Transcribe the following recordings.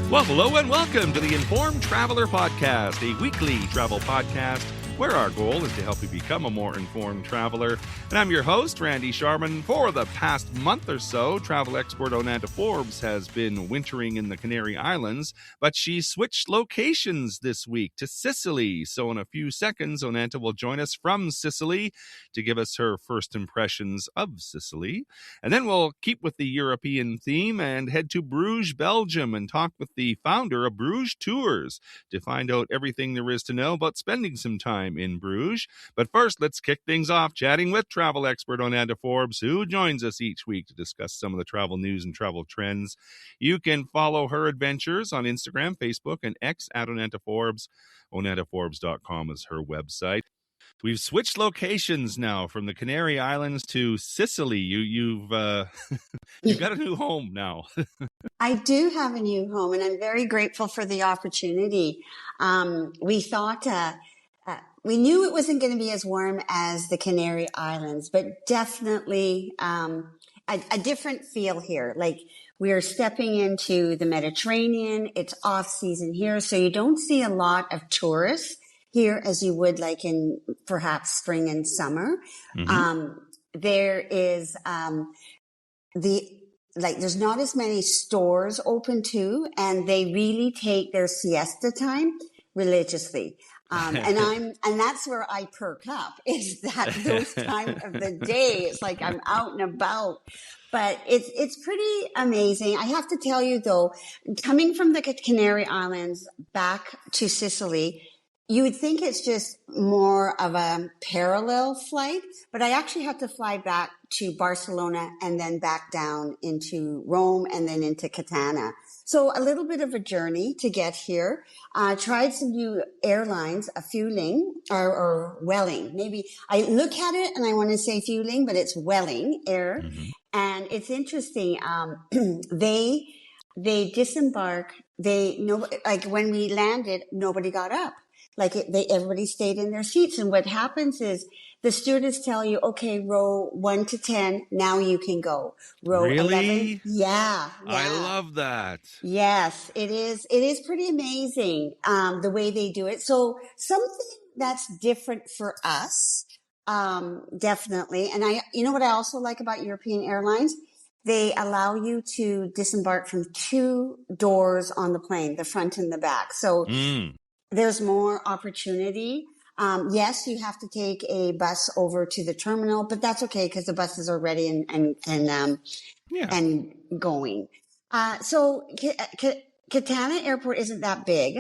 Well, hello and welcome to the Informed Traveler Podcast, a weekly travel podcast where our goal is to help you become a more informed traveler. And I'm your host, Randy Sharman. For the past month or so, travel expert Onanta Forbes has been wintering in the Canary Islands, but she switched locations this week to Sicily. So in a few seconds, Onanta will join us from Sicily to give us her first impressions of Sicily. And then we'll keep with the European theme and head to Brugge, Belgium, and talk with the founder of Brugge Tours to find out everything there is to know about spending some time in Brugge. But first, let's kick things off chatting with travel expert Onanta Forbes, who joins us each week to discuss some of the travel news and travel trends. You can follow her adventures on Instagram, Facebook, and X at Onanta Forbes. OnantaForbes.com is her website. We've switched locations now from the Canary Islands to Sicily. You've got a new home now. I do have a new home, and I'm very grateful for the opportunity. We thought we knew it wasn't going to be as warm as the Canary Islands, but definitely a different feel here. Like, we are stepping into the Mediterranean. It's off season here, so you don't see a lot of tourists here as you would like in perhaps spring and summer. Mm-hmm. There is there's not as many stores open too, and they really take their siesta time religiously. And that's where I perk up, is that those time of the day. It's like I'm out and about, but it's pretty amazing. I have to tell you though, coming from the Canary Islands back to Sicily, you would think it's just more of a parallel flight, but I actually had to fly back to Barcelona and then back down into Rome and then into Catania. So a little bit of a journey to get here. Tried some new airlines, a Vueling or Welling. Maybe I look at it and I want to say Vueling, but it's Welling Air. Mm-hmm. And it's interesting. They disembark. Like when we landed, nobody got up. Like everybody stayed in their seats. And what happens is the stewardess tell you, okay, row 1 to 10, now you can go. Row really? 11. Yeah. I love that. Yes, it is. It is pretty amazing, the way they do it. So something that's different for us, definitely. And you know what I also like about European airlines? They allow you to disembark from 2 doors on the plane, the front and the back. So there's more opportunity. Yes, you have to take a bus over to the terminal, but that's okay because the buses are ready and going. So Catania Airport isn't that big.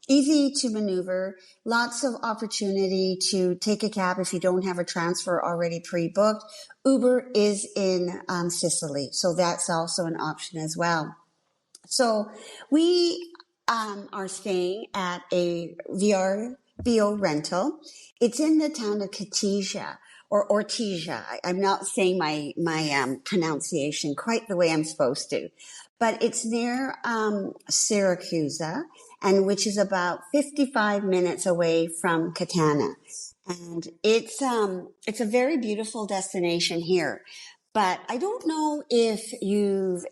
Easy to maneuver. Lots of opportunity to take a cab if you don't have a transfer already pre-booked. Uber is in Sicily, so that's also an option as well. So we are staying at a VRBO rental. It's in the town of Catania or Ortigia. I'm not saying my pronunciation quite the way I'm supposed to, but it's near Syracuse, and which is about 55 minutes away from Catania. And it's a very beautiful destination here. But I don't know if you've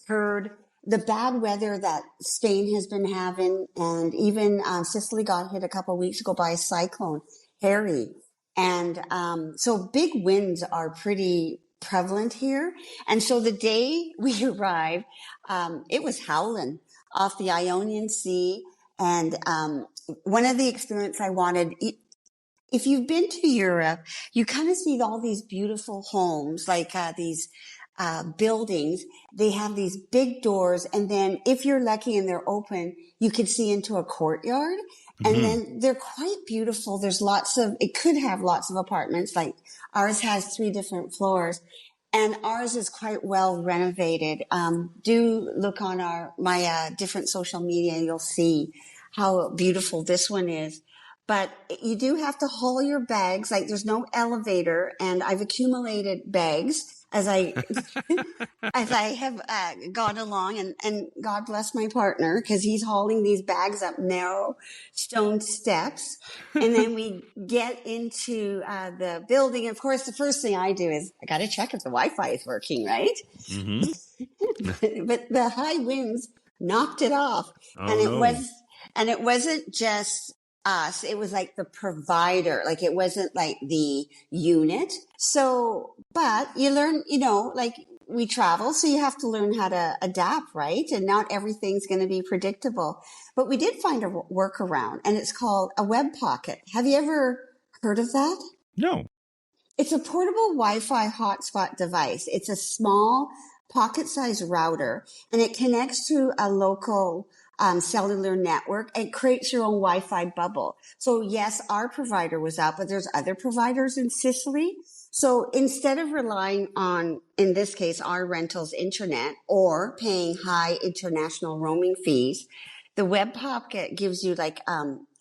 heard the bad weather that Spain has been having, and even Sicily got hit a couple of weeks ago by a cyclone, Harry. And so big winds are pretty prevalent here. And so the day we arrived, it was howling off the Ionian Sea. And one of the experiences I wanted, if you've been to Europe, you kind of see all these beautiful homes, like these buildings. They have these big doors, and then if you're lucky and they're open, you can see into a courtyard. Mm-hmm. And then they're quite beautiful. There's it could have lots of apartments. Like ours has 3 different floors, and ours is quite well renovated. Do look on my different social media, and you'll see how beautiful this one is. But you do have to haul your bags. Like, there's no elevator, and I've accumulated bags as I have gone along, and God bless my partner, because he's hauling these bags up narrow stone steps. And then we get into the building. Of course, the first thing I do is I got to check if the Wi-Fi is working, right? Mm-hmm. But the high winds knocked it off. Oh And no. it wasn't just us. It was like the provider. Like it wasn't like the unit. So, but you learn, like we travel, so you have to learn how to adapt, right? And not everything's going to be predictable. But we did find a workaround, and it's called a web pocket. Have you ever heard of that? No. It's a portable Wi-Fi hotspot device. It's a small pocket-sized router, and it connects to a local cellular network. It creates your own Wi-Fi bubble. So yes, our provider was out, but there's other providers in Sicily. So instead of relying on, in this case, our rentals internet or paying high international roaming fees, the web pocket gives you like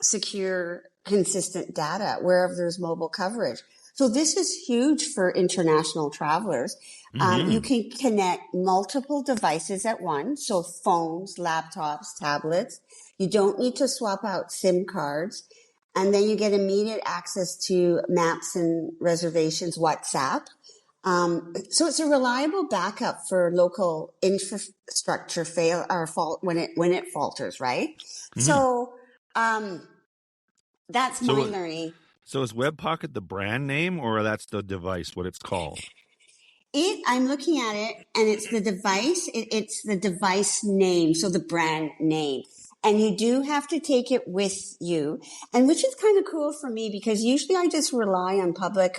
secure, consistent data wherever there's mobile coverage. So this is huge for international travelers. You can connect multiple devices at once. So phones, laptops, tablets. You don't need to swap out SIM cards. And then you get immediate access to maps and reservations, WhatsApp. So it's a reliable backup for local infrastructure fault when it falters, right? So, that's my So learning. so is WebPocket the brand name, or that's the device, what it's called? I'm looking at it, and it's the device. It's the device name, so the brand name. And you do have to take it with you, and which is kind of cool for me because usually I just rely on public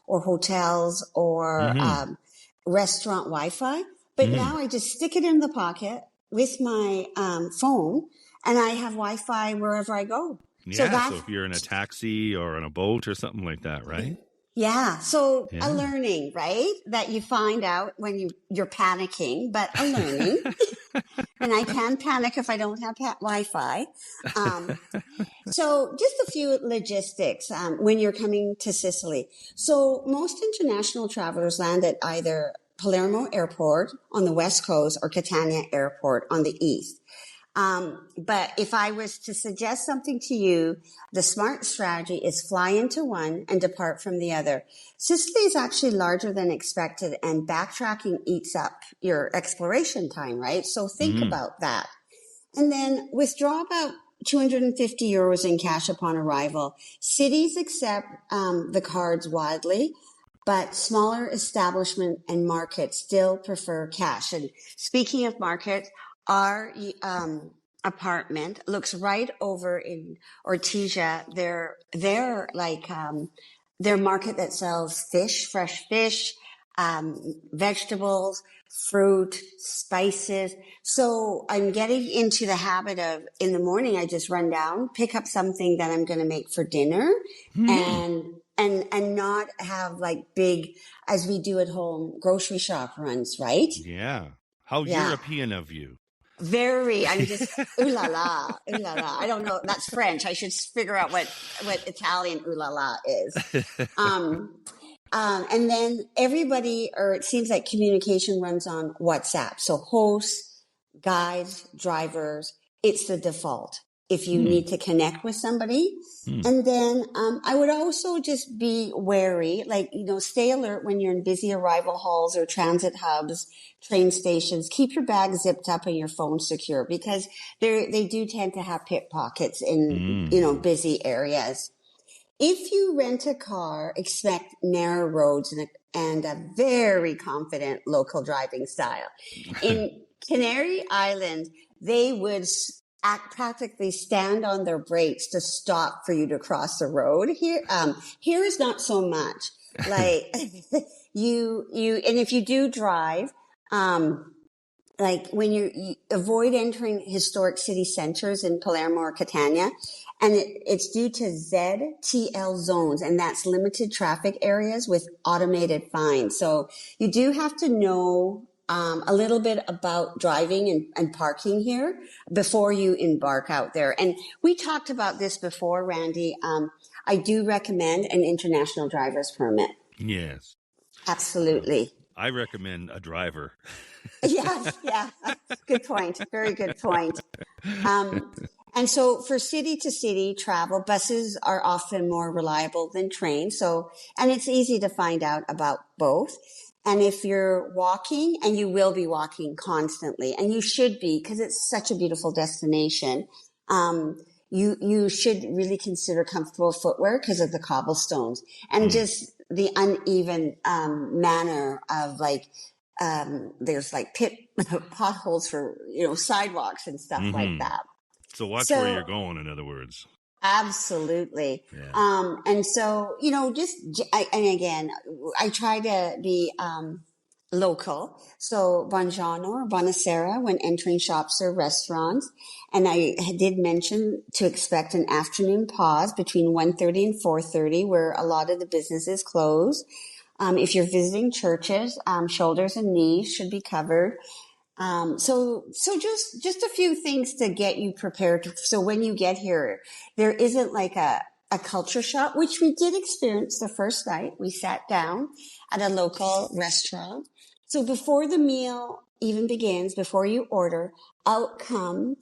or hotels or restaurant Wi-Fi. But now I just stick it in the pocket with my phone, and I have Wi-Fi wherever I go. So Yeah, so that's if you're in a taxi or on a boat or something like that, right? Yeah. So a Yeah. learning, right? That you find out when you're panicking, but a learning. And I can panic if I don't have Wi-Fi. So just a few logistics when you're coming to Sicily. So most international travelers land at either Palermo Airport on the west coast or Catania Airport on the east. But if I was to suggest something to you, the smart strategy is fly into one and depart from the other. Sicily is actually larger than expected, and backtracking eats up your exploration time, right? So think about that. And then withdraw about 250 euros in cash upon arrival. Cities accept the cards widely, but smaller establishment and markets still prefer cash. And speaking of markets, our apartment looks right over in Ortigia. They're like their market that sells fish, fresh fish, vegetables, fruit, spices. So I'm getting into the habit of in the morning, I just run down, pick up something that I'm going to make for dinner and not have like big, as we do at home, grocery shop runs, right? Yeah. How Yeah. European of you. I'm just, ooh la la, ooh la la. I don't know. That's French. I should figure out what Italian ooh la la is. And then everybody, or it seems like communication runs on WhatsApp. So hosts, guides, drivers, it's the default if you need to connect with somebody. And then I would also just be wary, like, stay alert when you're in busy arrival halls or transit hubs, train stations. Keep your bag zipped up and your phone secure because they do tend to have pickpockets in, busy areas. If you rent a car, expect narrow roads and a very confident local driving style. In Canary Islands, they would practically stand on their brakes to stop for you to cross the road. Here is not so much. Like and if you do drive, like when you avoid entering historic city centers in Palermo or Catania, and it's due to ZTL zones, and that's limited traffic areas with automated fines. So you do have to know a little bit about driving and parking here before you embark out there. And we talked about this before, Randy. I do recommend an international driver's permit. Yes. Absolutely. I recommend a driver. Yes, yeah. Good point. Very good point. And so for city to city travel, buses are often more reliable than trains. So, and it's easy to find out about both. And if you're walking, and you will be walking constantly, and you should be, because it's such a beautiful destination, you should really consider comfortable footwear because of the cobblestones and just the uneven manner of like there's like potholes for sidewalks and stuff like that. So watch where So you're going, in other words. absolutely. Yeah. And so, and again, I try to be, local. So buongiorno or buonasera when entering shops or restaurants. And I did mention to expect an afternoon pause between 1:30 and 4:30 where a lot of the businesses close. If you're visiting churches, shoulders and knees should be covered. So just a few things to get you prepared. So when you get here, there isn't like a culture shock, which we did experience the first night. We sat down at a local restaurant. So before the meal even begins, before you order, out come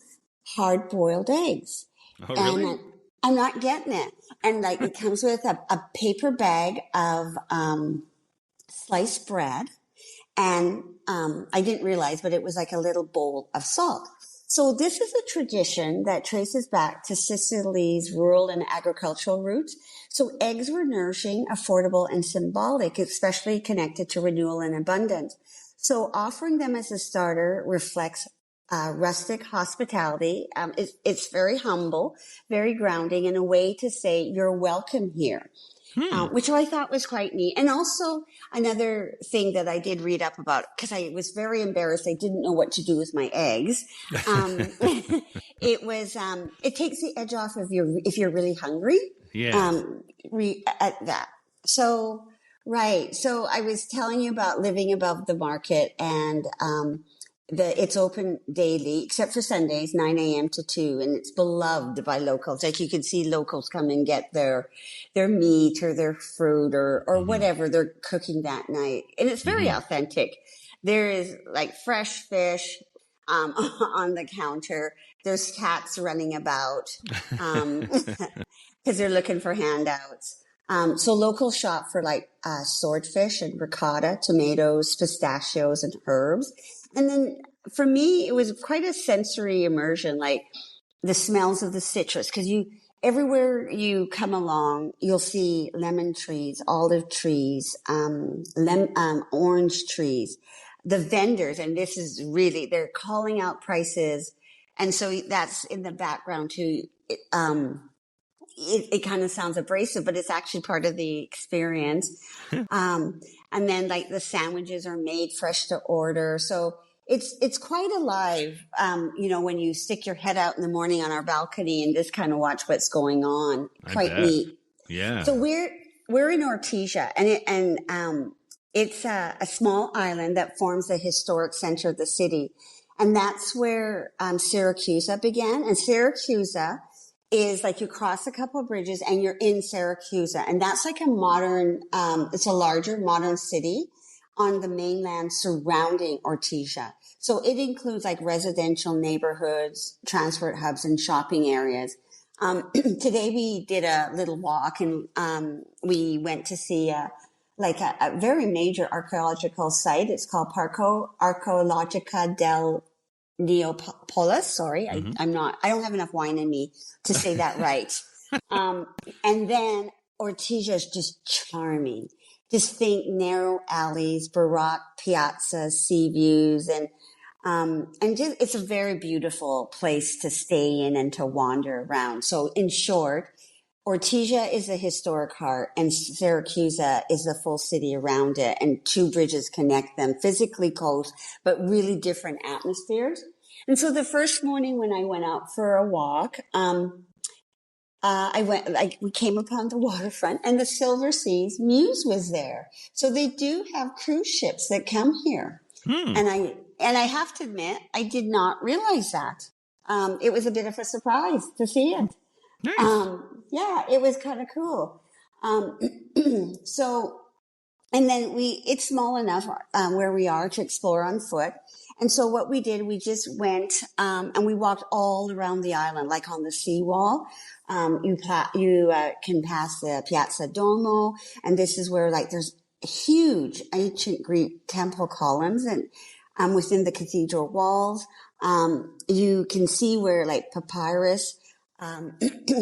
hard boiled eggs. Oh, really? And I'm not getting it. And like it comes with a paper bag of, sliced bread. And I didn't realize, but it was like a little bowl of salt. So this is a tradition that traces back to Sicily's rural and agricultural roots. So eggs were nourishing, affordable, and symbolic, especially connected to renewal and abundance. So offering them as a starter reflects rustic hospitality. It's very humble, very grounding, and a way to say you're welcome here. Which I thought was quite neat. And also another thing that I did read up about, because I was very embarrassed. I didn't know what to do with my eggs. It takes the edge off of if you're really hungry. Yeah. At that. So, right. So I was telling you about living above the market and, it's open daily, except for Sundays, 9 a.m. to 2, and it's beloved by locals. Like you can see locals come and get their meat or their fruit or whatever they're cooking that night. And it's very authentic. There is like fresh fish, on the counter. There's cats running about, because they're looking for handouts. So local shop for like, swordfish and ricotta, tomatoes, pistachios, and herbs. And then for me, it was quite a sensory immersion, like the smells of the citrus, because everywhere you come along, you'll see lemon trees, olive trees, orange trees, the vendors. And this is really, they're calling out prices. And so that's in the background too. It kind of sounds abrasive, but it's actually part of the experience. And then like the sandwiches are made fresh to order. So it's quite alive. When you stick your head out in the morning on our balcony and just kind of watch what's going on. Quite neat. Yeah. So we're in Ortigia and it's a small island that forms the historic center of the city. And that's where, Syracusa began. And Syracusa is like you cross a couple of bridges and you're in Syracusa. And that's like a modern, it's a larger modern city on the mainland surrounding Ortigia. So it includes like residential neighborhoods, transport hubs, and shopping areas. Today we did a little walk and, we went to see a very major archaeological site. It's called Parco Archeologica del Neapolis. Sorry, I don't have enough wine in me to say that right. And then Ortigia is just charming. Just think narrow alleys, baroque piazzas, sea views, and just, it's a very beautiful place to stay in and to wander around. So in short, Ortigia is the historic heart and Syracusa is the full city around it, and two bridges connect them, physically close, but really different atmospheres. And so the first morning when I went out for a walk, we came upon the waterfront and the Silver Seas Muse was there. So they do have cruise ships that come here. And I have to admit, I did not realize that. It was a bit of a surprise to see it. Nice. Yeah, it was kind of cool. So, and then it's small enough, where we are to explore on foot. And so what we did, we just went, and we walked all around the island, like on the seawall. You can pass the Piazza Domo, and this is where like there's huge ancient Greek temple columns and within the cathedral walls. You can see where like papyrus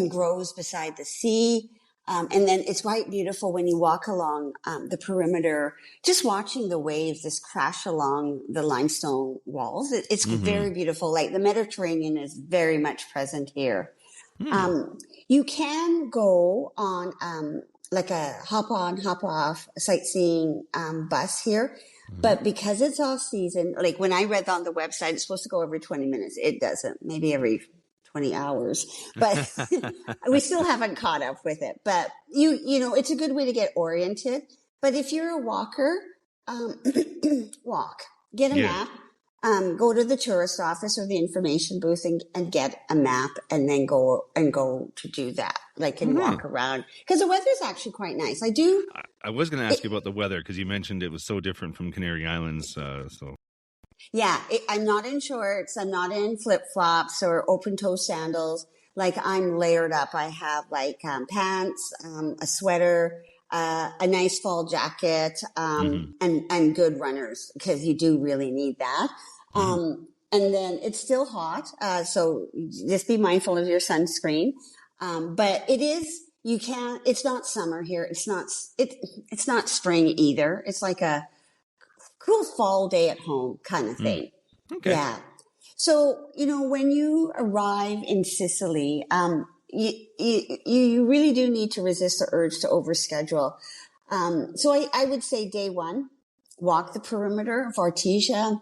grows beside the sea. And then it's quite beautiful when you walk along the perimeter, just watching the waves just crash along the limestone walls. It's very beautiful. Like the Mediterranean is very much present here. You can go on like a hop on, hop off sightseeing bus here. But because it's off season, like when I read on the website, it's supposed to go every 20 minutes. It doesn't, maybe every 20 hours, but we still haven't caught up with it. But you know, it's a good way to get oriented. But if you're a walker, walk, get a map, go to the tourist office or the information booth and get a map and then go to do that, like, and walk around. Because the weather's actually quite nice. I was going to ask you about the weather because you mentioned it was so different from Canary Islands. Yeah, I'm not in shorts. I'm not in flip-flops or open-toe sandals. Like, I'm layered up. I have like pants, a sweater, a nice fall jacket, and good runners because you do really need that. And then it's still hot. So just be mindful of your sunscreen. But it's not summer here. It's not spring either. It's like a cool fall day at home kind of thing. Okay. Yeah. So, you know, when you arrive in Sicily, you really do need to resist the urge to overschedule. So I would say day one, walk the perimeter of Artesia,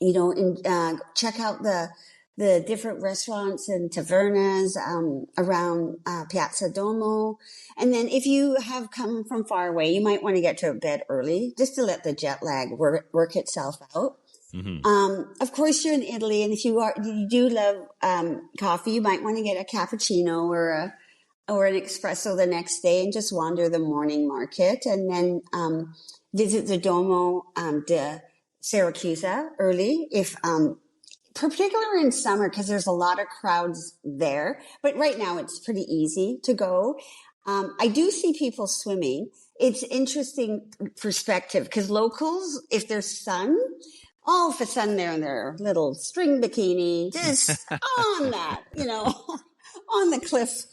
you know, and check out the different restaurants and tavernas around Piazza Domo. And then if you have come from far away, you might want to get to bed early just to let the jet lag work itself out. Of course, you're in Italy, and if you do love coffee, you might want to get a cappuccino or an espresso the next day and just wander the morning market and then visit the Duomo de Siracusa early if particularly in summer, because there's a lot of crowds there. But right now, it's pretty easy to go. I do see people swimming. It's interesting perspective because locals, if there's sun, all of a sudden they're in their little string bikini, just on that, you know, on the cliff,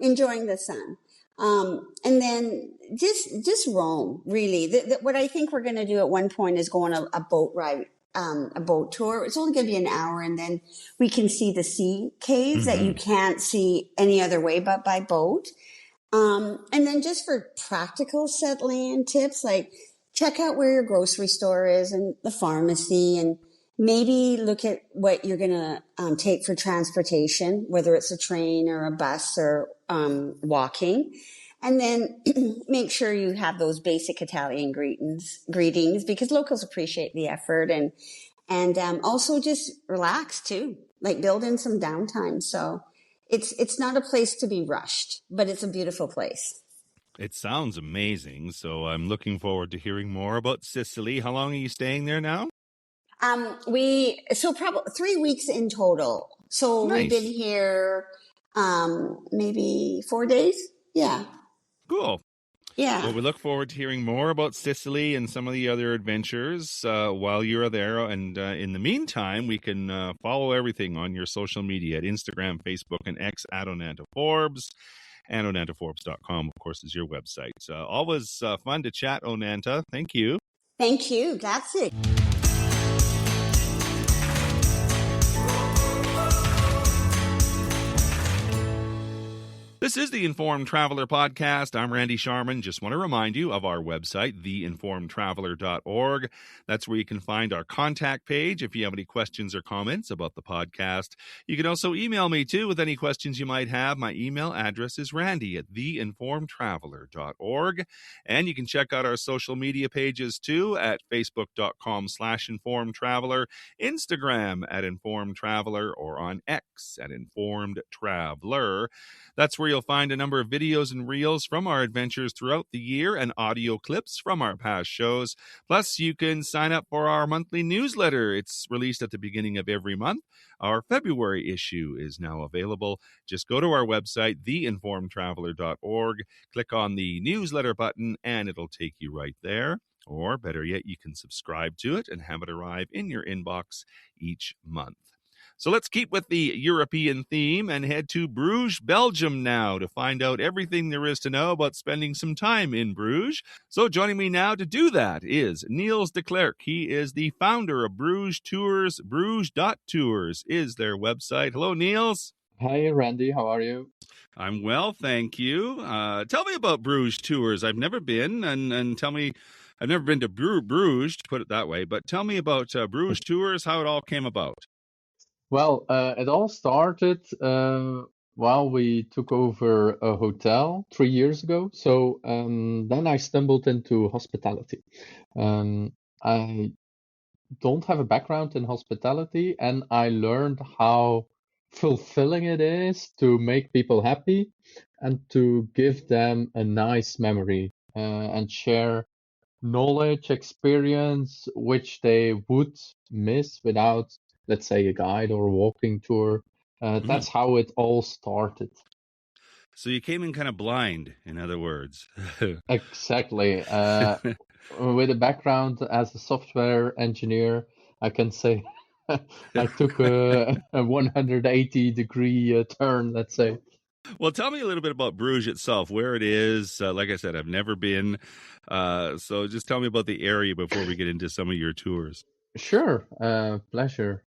enjoying the sun. And then just roam, really. What I think we're going to do at one point is go on a boat ride. A boat tour. It's only going to be an hour, and then we can see the sea caves that you can't see any other way but by boat. And then just for practical settling in tips, like check out where your grocery store is and the pharmacy, and maybe look at what you're going to take for transportation, whether it's a train or a bus or walking. And then make sure you have those basic Italian greetings because locals appreciate the effort and also just relax too, like build in some downtime. So it's not a place to be rushed, but it's a beautiful place. It sounds amazing. So I'm looking forward to hearing more about Sicily. How long are you staying there now? Probably 3 weeks in total. So Nice. We've been here maybe 4 days. Yeah. Cool. Yeah. Well, we look forward to hearing more about Sicily and some of the other adventures while you're there. And in the meantime, we can follow everything on your social media at Instagram, Facebook, and X at Onanta Forbes. And OnantaForbes.com, of course, is your website. Always fun to chat, Onanta. Thank you. Thank you. That's it. This is the Informed Traveler Podcast. I'm Randy Sharman. Just want to remind you of our website, theinformedtraveler.org. That's where you can find our contact page if you have any questions or comments about the podcast. You can also email me, too, with any questions you might have. My email address is randy@theinformedtraveler.org. And you can check out our social media pages, too, at facebook.com/informedtraveler, Instagram at informedtraveler, or on X at informedtraveler. That's where you'll you'll find a number of videos and reels from our adventures throughout the year and audio clips from our past shows. Plus, you can sign up for our monthly newsletter. It's released at the beginning of every month. Our February issue is now available. Just go to our website, theinformedtraveler.org, click on the newsletter button, and it'll take you right there. Or better yet, you can subscribe to it and have it arrive in your inbox each month. So let's keep with the European theme and head to Bruges, Belgium now to find out everything there is to know about spending some time in Bruges. So joining me now to do that is Niels de Klerk. He is the founder of Bruges Tours. Bruges.tours is their website. Hello, Niels. Hi, Randy. How are you? I'm well, thank you. Tell me about Bruges Tours. I've never been, and tell me, I've never been to Bruges, to put it that way, but tell me about Bruges Tours, how it all came about. Well, it all started while we took over a hotel 3 years ago. So then I stumbled into hospitality. I don't have a background in hospitality, and I learned how fulfilling it is to make people happy and to give them a nice memory and share knowledge, experience, which they would miss without, let's say, a guide or a walking tour. That's how it all started. So you came in kind of blind, in other words. Exactly. With a background as a software engineer, I can say I took a 180-degree turn, let's say. Well, tell me a little bit about Bruges itself, where it is. Like I said, I've never been. So just tell me about the area before we get into some of your tours. Sure, pleasure.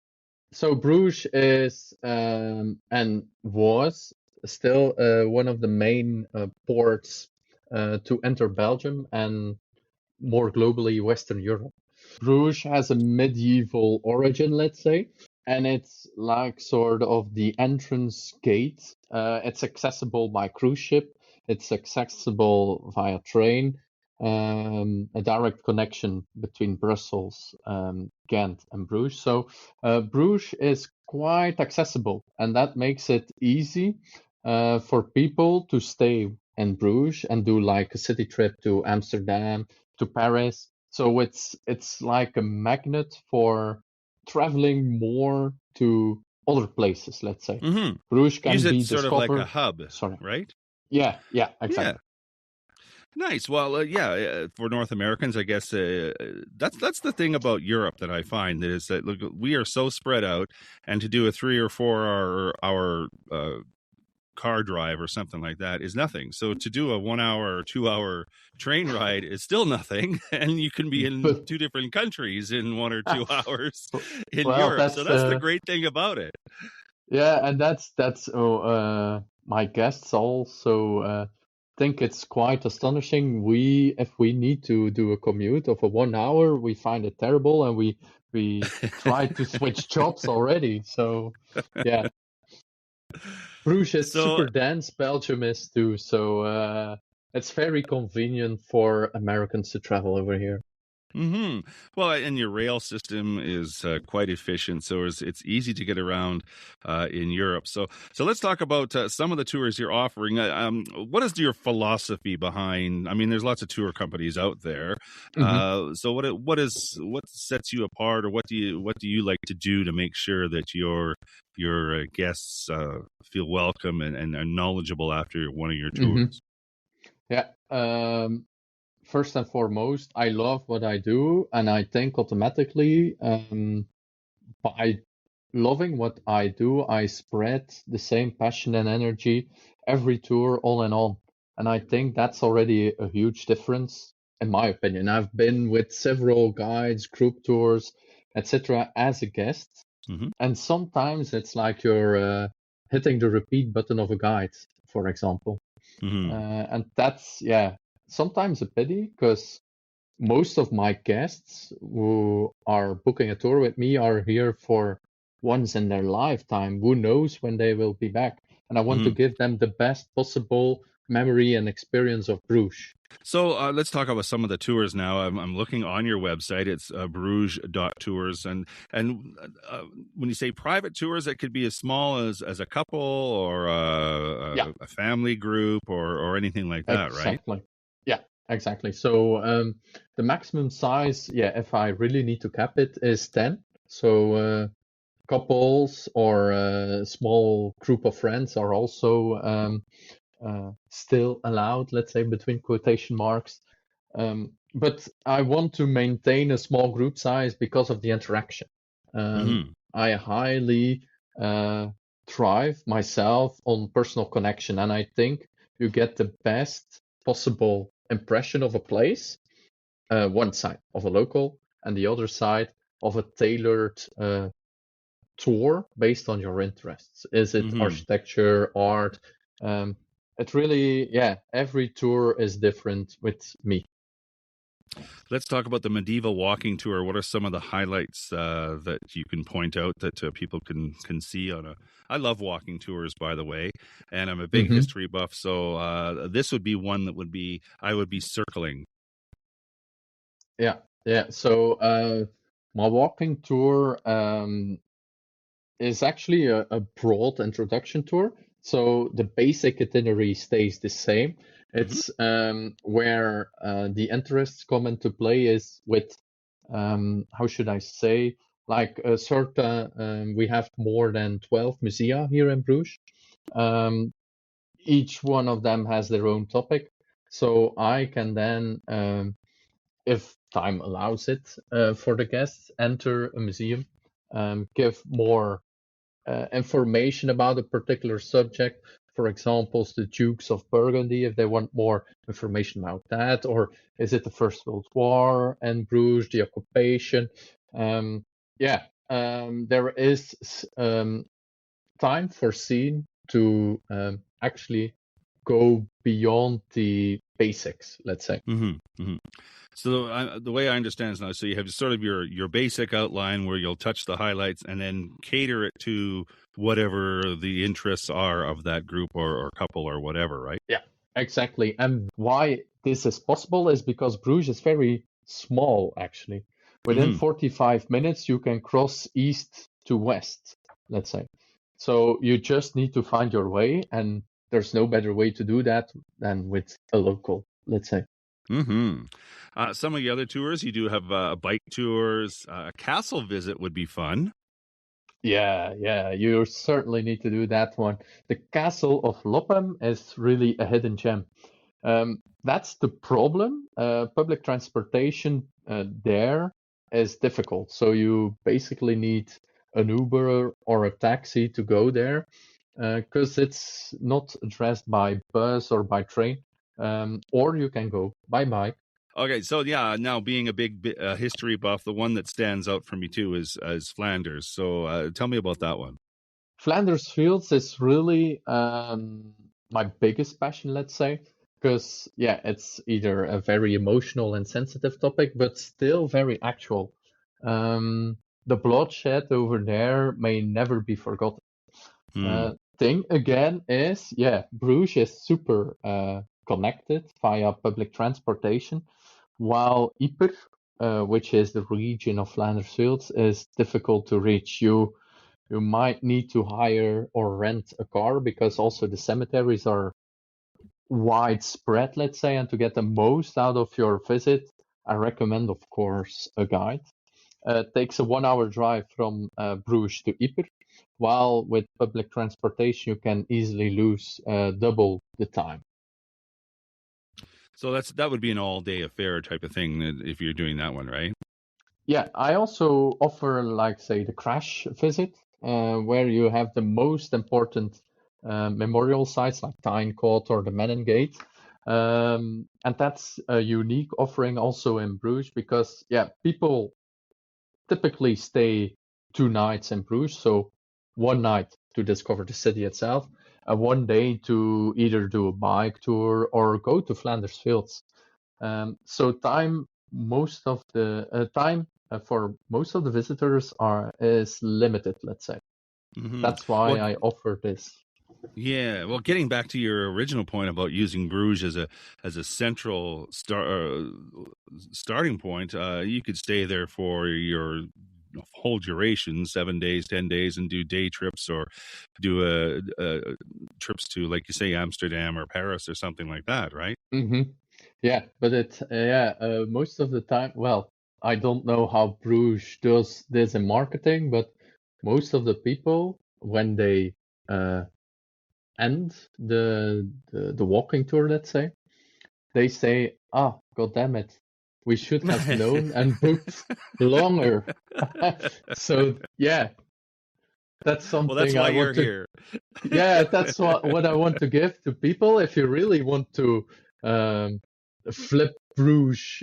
So Bruges is and was still one of the main ports to enter Belgium and more globally Western Europe. Bruges has a medieval origin, let's say, and it's like sort of the entrance gate. It's accessible by cruise ship. It's accessible via train. A direct connection between Brussels, Ghent, and Bruges. So Bruges is quite accessible, and that makes it easy for people to stay in Bruges and do like a city trip to Amsterdam, to Paris. So it's like a magnet for traveling more to other places, let's say. Mm-hmm. Bruges can Use it be sort discovered. of like a hub, Sorry. right? Yeah, exactly. Yeah. Nice. Well, for North Americans, I guess that's the thing about Europe that I find is that look, we are so spread out, and to do a 3 or 4 hour car drive or something like that is nothing. So to do a 1 hour or 2 hour train ride is still nothing, and you can be in 2 different countries in 1 or 2 hours in Europe. So that's the great thing about it. Yeah, and that's my guests also think it's quite astonishing. If we need to do a commute of a 1 hour, we find it terrible, and we try to switch jobs already. So yeah. Bruges is super dense, Belgium is too, so it's very convenient for Americans to travel over here. Mm-hmm. Well, and your rail system is quite efficient, so it's easy to get around in Europe. So let's talk about some of the tours you're offering. What is your philosophy behind? I mean, there's lots of tour companies out there. So what sets you apart, or what do you like to do to make sure that your guests feel welcome and are knowledgeable after one of your tours? Yeah. First and foremost, I love what I do, and I think automatically by loving what I do, I spread the same passion and energy every tour all in all. And I think that's already a huge difference, in my opinion. I've been with several guides, group tours, etc., as a guest. And sometimes it's like you're hitting the repeat button of a guide, for example. And that's, sometimes a pity, because most of my guests who are booking a tour with me are here for once in their lifetime. Who knows when they will be back? And I want to give them the best possible memory and experience of Bruges. So let's talk about some of the tours now. I'm looking on your website. It's Brugge.tours. And when you say private tours, it could be as small as a couple or Yeah, a family group or anything like that, right? exactly. Yeah, exactly. So the maximum size, yeah, if I really need to cap it, is 10. So couples or a small group of friends are also still allowed, let's say, between quotation marks. But I want to maintain a small group size because of the interaction. Mm-hmm. I highly thrive myself on personal connection, and I think you get the best possible impression of a place, one side of a local and the other side of a tailored tour based on your interests. Is it Mm-hmm. architecture, art? It really, yeah, every tour is different with me. Let's talk about the medieval walking tour. What are some of the highlights that you can point out that people can see on a? I love walking tours, by the way, and I'm a big Hmm. history buff. So this would be one that I would be circling. Yeah, yeah. So my walking tour is actually a broad introduction tour. So the basic itinerary stays the same. Mm-hmm. It's where the interests come into play is with how should I say, like a certain we have more than 12 musea here in Bruges. Um, each one of them has their own topic, so I can then, if time allows it, for the guests, enter a museum, give more information about a particular subject. For example, the Dukes of Burgundy, if they want more information about that, or is it the First World War and Bruges, the occupation? Yeah, there is time foreseen to actually go beyond the basics, let's say. Mm-hmm. Mm-hmm. So the way I understand is now, so you have sort of your basic outline where you'll touch the highlights and then cater it to whatever the interests are of that group or couple or whatever, right? Yeah, exactly. And why this is possible is because Bruges is very small, actually. Within Mm-hmm. 45 minutes, you can cross east to west, let's say. So you just need to find your way, and there's no better way to do that than with a local, let's say. Mm-hmm. Some of the other tours, you do have bike tours. A castle visit would be fun. Yeah, yeah, you certainly need to do that one. The Castle of Loppem is really a hidden gem. That's the problem. Public transportation there is difficult. So you basically need an Uber or a taxi to go there because it's not addressed by bus or by train. Or you can go by bike. Okay, so yeah, now being a big history buff, the one that stands out for me too is Flanders. So tell me about that one. Flanders Fields is really my biggest passion, let's say, because yeah, it's either a very emotional and sensitive topic, but still very actual. The bloodshed over there may never be forgotten. Hmm. Thing again is, yeah, Bruges is super connected via public transportation, while Ypres, which is the region of Flanders Fields, is difficult to reach. You might need to hire or rent a car because also the cemeteries are widespread, let's say, and to get the most out of your visit, I recommend, of course, a guide. It takes a 1 hour drive from Bruges to Ypres, while with public transportation, you can easily lose double the time. So that would be an all day affair type of thing if you're doing that one, right? Yeah, I also offer, like, say, the crash visit, where you have the most important memorial sites like Tyne Court or the Menin Gate. And that's a unique offering also in Bruges because, yeah, people typically stay 2 nights in Bruges. So 1 night to discover the city itself, and 1 day to either do a bike tour or go to Flanders Fields. So most of the time for most of the visitors is limited, let's say. Mm-hmm. That's why Well, I offer this. Yeah, well, getting back to your original point about using Bruges as a central starting point, you could stay there for your whole duration, 7 days, 10 days, and do day trips or do trips to, like you say, Amsterdam or Paris or something like that, right? Hmm. Yeah, but most of the time, well, I don't know how Bruges does this in marketing, but most of the people, when they uh, end the walking tour, let's say, they say, "Ah, God damn it, we should have known and booked longer." So yeah, that's Well, that's something why I you're want to. here. Yeah, that's what I want to give to people. If you really want to um, flip Bruges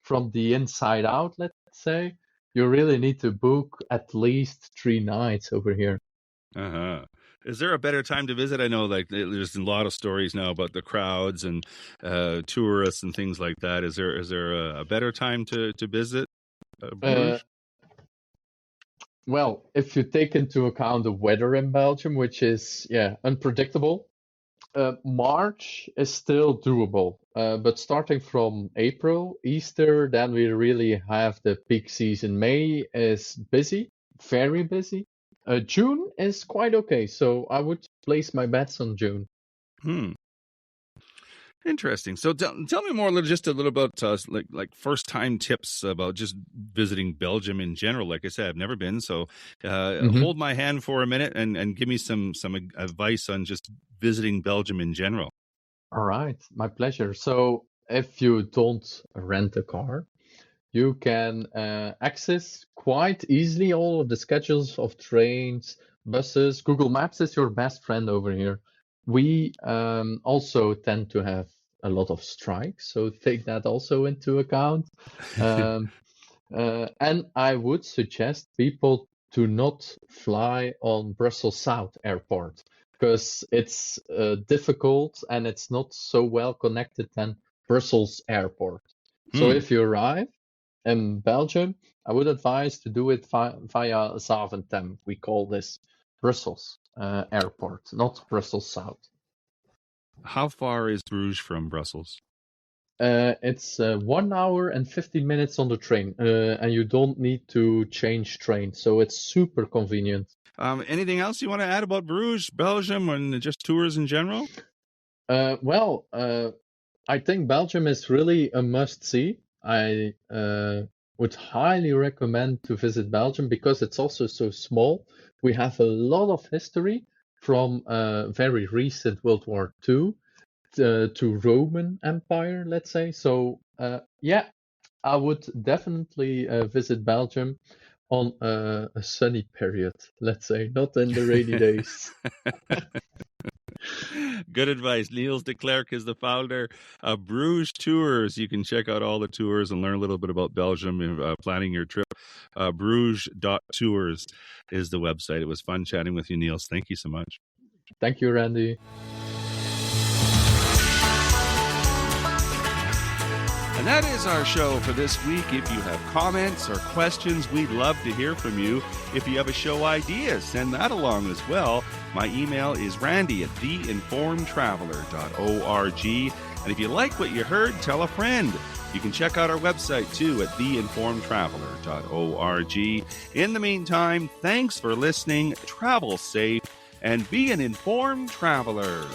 from the inside out, let's say, you really need to book at least 3 nights over here. Uh-huh. Is there a better time to visit? I know, like, there's a lot of stories now about the crowds and tourists and things like that. Is there a better time to visit Uh, Bruges? well, if you take into account the weather in Belgium, which is unpredictable, March is still doable. But starting from April, Easter, then we really have the peak season. May is busy, very busy. June is quite okay, so I would place my bets on June. Hmm. Interesting. So tell me more, just a little about like first time tips about just visiting Belgium in general. Like I said, I've never been, so Hmm. hold my hand for a minute and give me some advice on just visiting Belgium in general. All right, my pleasure. So if you don't rent a car, you can access quite easily all of the schedules of trains, buses. Google Maps is your best friend over here. We also tend to have a lot of strikes, so take that also into account. Um, and I would suggest people to not fly on Brussels South Airport because it's difficult and it's not so well connected than Brussels Airport. So Hmm. if you arrive in Belgium, I would advise to do it via Zaventem. We call this Brussels Airport, not Brussels South. How far is Bruges from Brussels? It's 1 hour and 15 minutes on the train, and you don't need to change train, so it's super convenient. Anything else you want to add about Bruges, Belgium, and just tours in general? Well, I think Belgium is really a must-see. I would highly recommend to visit Belgium because it's also so small. We have a lot of history from very recent World War II to Roman Empire, let's say. So, yeah, I would definitely visit Belgium on a sunny period, let's say, not in the rainy days. Good advice. Niels de Klerk is the founder of Bruges Tours. You can check out all the tours and learn a little bit about Belgium and planning your trip. Bruges.tours is the website. It was fun chatting with you, Niels. Thank you so much. Thank you, Randy. And that is our show for this week. If you have comments or questions, we'd love to hear from you. If you have a show idea, send that along as well. My email is randy@theinformedtraveler.org. And if you like what you heard, tell a friend. You can check out our website too at theinformedtraveler.org. In the meantime, thanks for listening, travel safe, and be an informed traveler.